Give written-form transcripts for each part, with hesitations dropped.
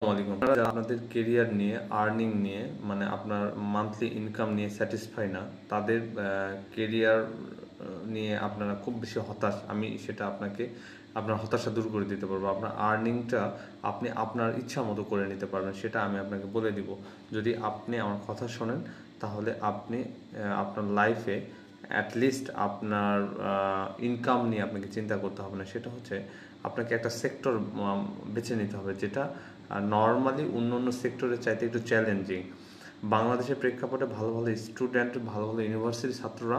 আসসালামু আলাইকুম। যারা আপনাদের কেরিয়ার নিয়ে আর্নিং নিয়ে মানে আপনার মান্থলি ইনকাম নিয়ে স্যাটিসফাই না, তাদের কেরিয়ার নিয়ে আপনারা খুব বেশি হতাশ, আমি সেটা আপনার হতাশা দূর করে দিতে পারবো। আপনার আর্নিংটা আপনি আপনার ইচ্ছা মতো করে নিতে পারবেন, সেটা আমি আপনাকে বলে দিব। যদি আপনি আমার কথা শোনেন, তাহলে আপনি আপনার লাইফে অ্যাটলিস্ট আপনার ইনকাম নিয়ে আপনাকে চিন্তা করতে হবে না। সেটা হচ্ছে আপনাকে একটা সেক্টর বেছে নিতে হবে যেটা নর্মালি অন্য অন্য সেক্টরের চাইতে একটু চ্যালেঞ্জিং। বাংলাদেশের প্রেক্ষাপটে ভালো ভালো স্টুডেন্ট, ভালো ভালো ইউনিভার্সিটির ছাত্ররা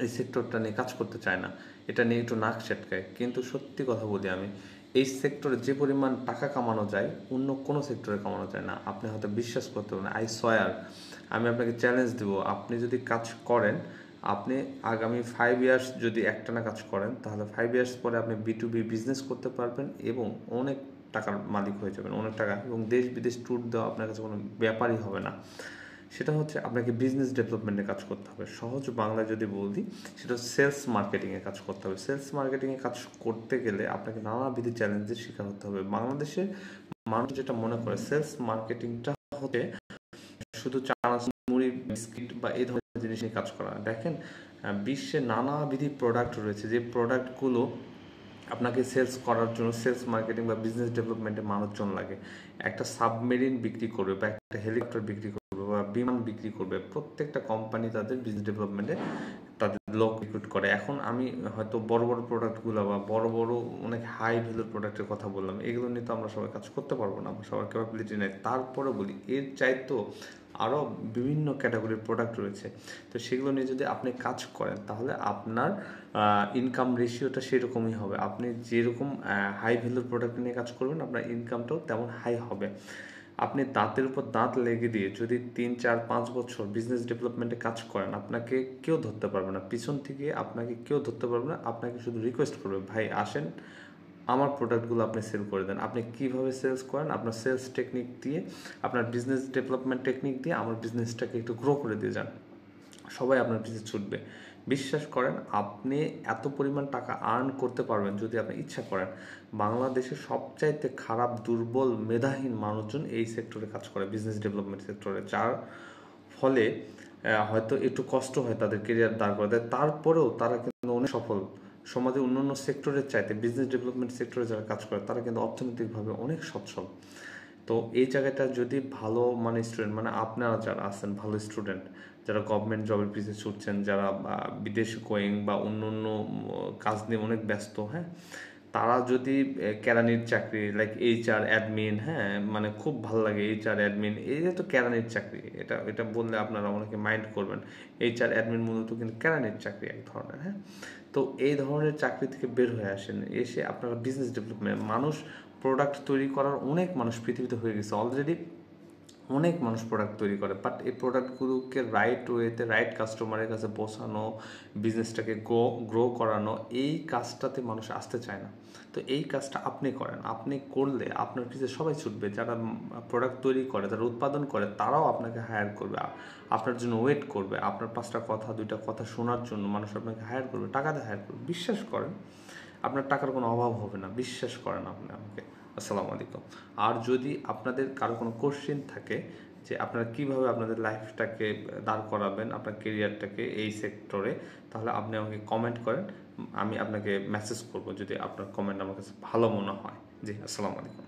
এই সেক্টরটা নিয়ে কাজ করতে চায় না, এটা নিয়ে একটু নাক ছেটকায়। কিন্তু সত্যি কথা বলি, আমি এই সেক্টরে যে পরিমাণ টাকা কামানো যায় অন্য কোনো সেক্টরে কামানো যায় না। আপনি হয়তো বিশ্বাস করতে পারবেন, আই সোয়ার, আমি আপনাকে চ্যালেঞ্জ দেবো, আপনি যদি কাজ করেন, আপনি আগামী 5 ইয়ার্স যদি একটানা কাজ করেন, তাহলে 5 ইয়ার্স পরে আপনি B2B বিজনেস করতে পারবেন এবং অনেক টাকার মালিক হয়ে যাবেন, অনেক টাকা, এবং দেশ বিদেশ ট্যুর দেওয়া আপনার কাছে কোনো ব্যাপারই হবে না। সেটা হচ্ছে আপনাকে বিজনেস ডেভেলপমেন্টে কাজ করতে হবে। সহজ বাংলায় যদি বলি, সেটা সেলস মার্কেটিংয়ে কাজ করতে হবে। সেলস মার্কেটিংয়ে কাজ করতে গেলে আপনাকে নানাবিধ চ্যালেঞ্জের শিকার হতে হবে। বাংলাদেশের মানুষ যেটা মনে করে সেলস মার্কেটিংটা হচ্ছে শুধু চানাচুর, মুড়ি, বিস্কিট বা এই ধরনের জিনিস নিয়ে কাজ করা। দেখেন, বিশ্বে নানাবিধি প্রোডাক্ট রয়েছে, যে প্রোডাক্টগুলো আপনাকে সেলস করার জন্য সেলস মার্কেটিং বা বিজনেস ডেভেলপমেন্টে মানুষজন লাগে। একটা সাবমেরিন বিক্রি করবে বা একটা হেলিকপ্টার বিক্রি করবে বা বিমান বিক্রি করবে, প্রত্যেকটা কোম্পানি তাদের বিজনেস ডেভেলপমেন্টে তাদের লোক রিক্রুট করে। এখন আমি হয়তো বড় বড় প্রোডাক্টগুলো বা বড় বড় অনেক হাই ভ্যালুর প্রোডাক্টের কথা বললাম, এগুলো নিয়ে তো আমরা সবাই কাজ করতে পারবো না, সবার ক্যাপাবিলিটি নেই। তারপরে বলি, এর চাইতেও আরও বিভিন্ন ক্যাটাগরির প্রোডাক্ট রয়েছে। তো সেগুলো নিয়ে যদি আপনি কাজ করেন, তাহলে আপনার ইনকাম রেশিওটা সেরকমই হবে। আপনি যেরকম হাই ভ্যালুর প্রোডাক্ট নিয়ে কাজ করবেন, আপনার ইনকামটাও তেমন হাই হবে। আপনি দাঁতের উপর দাঁত লেগে দিয়ে যদি 3, 4, 5 বছর বিজনেস ডেভেলপমেন্টে কাজ করেন, আপনাকে কেউ ধরতে পারবে না, পিছন থেকে আপনাকে কেউ ধরতে পারবে না। আপনাকে শুধু রিকোয়েস্ট করবে, ভাই আসেন আমার প্রোডাক্টগুলো আপনি সেল করে দেন। আপনি কিভাবে সেলস করেন, আপনার সেলস টেকনিক দিয়ে, আপনার বিজনেস ডেভেলপমেন্ট টেকনিক দিয়ে আমার বিজনেসটাকে একটু গ্রো করে দিয়ে যান, সবাই আপনার পিছনে ছুটবে। বিশ্বাস করেন, আপনি এত পরিমাণ টাকা আর্ন করতে পারবেন যদি আপনি ইচ্ছা করেন। বাংলাদেশের সবচাইতে খারাপ, দুর্বল, মেধাহীন মানুষজন এই সেক্টরে কাজ করে, বিজনেস ডেভেলপমেন্ট সেক্টরে, যার ফলে হয়তো একটু কষ্ট হয় তাদের কেরিয়ার দাঁড় করে দেয়, তারপরেও তারা কিন্তু অনেক সফল। সমাজে অন্যান্য সেক্টরের চাইতে বিজনেস ডেভেলপমেন্ট সেক্টরে যারা কাজ করে, তারা কিন্তু অর্থনৈতিকভাবে অনেক সচ্ছল। তো এই জায়গাটা যদি ভালো মানে স্টুডেন্ট, মানে আপনারা যারা আছেন ভালো স্টুডেন্ট, যারা গভর্নমেন্ট জবের পিছিয়ে ছুটছেন, যারা বিদেশ গোয়িং বা অন্য অন্য কাজ নিয়ে অনেক ব্যস্ত, হ্যাঁ, তারা যদি কেরানির চাকরি লাইক HR অ্যাডমিন, হ্যাঁ, মানে খুব ভালো লাগে HR অ্যাডমিন, এই যে তো কেরানির চাকরি, এটা এটা বললে আপনারা অনেকে মাইন্ড করবেন। HR অ্যাডমিন মূলত কিন্তু কেরানির চাকরি এক ধরনের, হ্যাঁ। তো এই ধরনের চাকরি থেকে বের হয়ে আসেন, এসে আপনারা বিজনেস ডেভেলপমেন্ট, মানুষ প্রোডাক্ট তৈরি করার অনেক মানুষ পৃথিবীতে হয়ে গেছে অলরেডি, অনেক মানুষ প্রোডাক্ট তৈরি করে, বাট এই প্রোডাক্টগুলোকে রাইট ওয়েতে রাইট কাস্টমারের কাছে পৌঁছানো, বিজনেসটাকে গ্রো করানো, এই কাজটাতে মানুষ আসতে চায় না। তো এই কাজটা আপনি করেন, আপনি করলে আপনার পিছনে সবাই ছুটবে। যারা প্রোডাক্ট তৈরি করে, যারা উৎপাদন করে, তারাও আপনাকে হায়ার করবে, আপনার জন্য ওয়েট করবে, আপনার 5টা কথা 2টা কথা শোনার জন্য মানুষ আপনাকে হায়ার করবে, টাকা দিয়ে হায়ার করবে। বিশ্বাস করেন, আপনার টাকার কোনো অভাব হবে না, বিশ্বাস করেন আপনি আমাকে। আসসালামু আলাইকুম। আর যদি আপনাদের কারো কোনো কোশ্চেন থাকে যে আপনারা কীভাবে আপনাদের লাইফটাকে দাঁড় করাবেন, আপনার কেরিয়ারটাকে এই সেক্টরে, তাহলে আপনি আমাকে কমেন্ট করেন, আমি আপনাকে মেসেজ করব যদি আপনার কমেন্ট আমার কাছে ভালো মনে হয়। জি, আসসালামু আলাইকুম।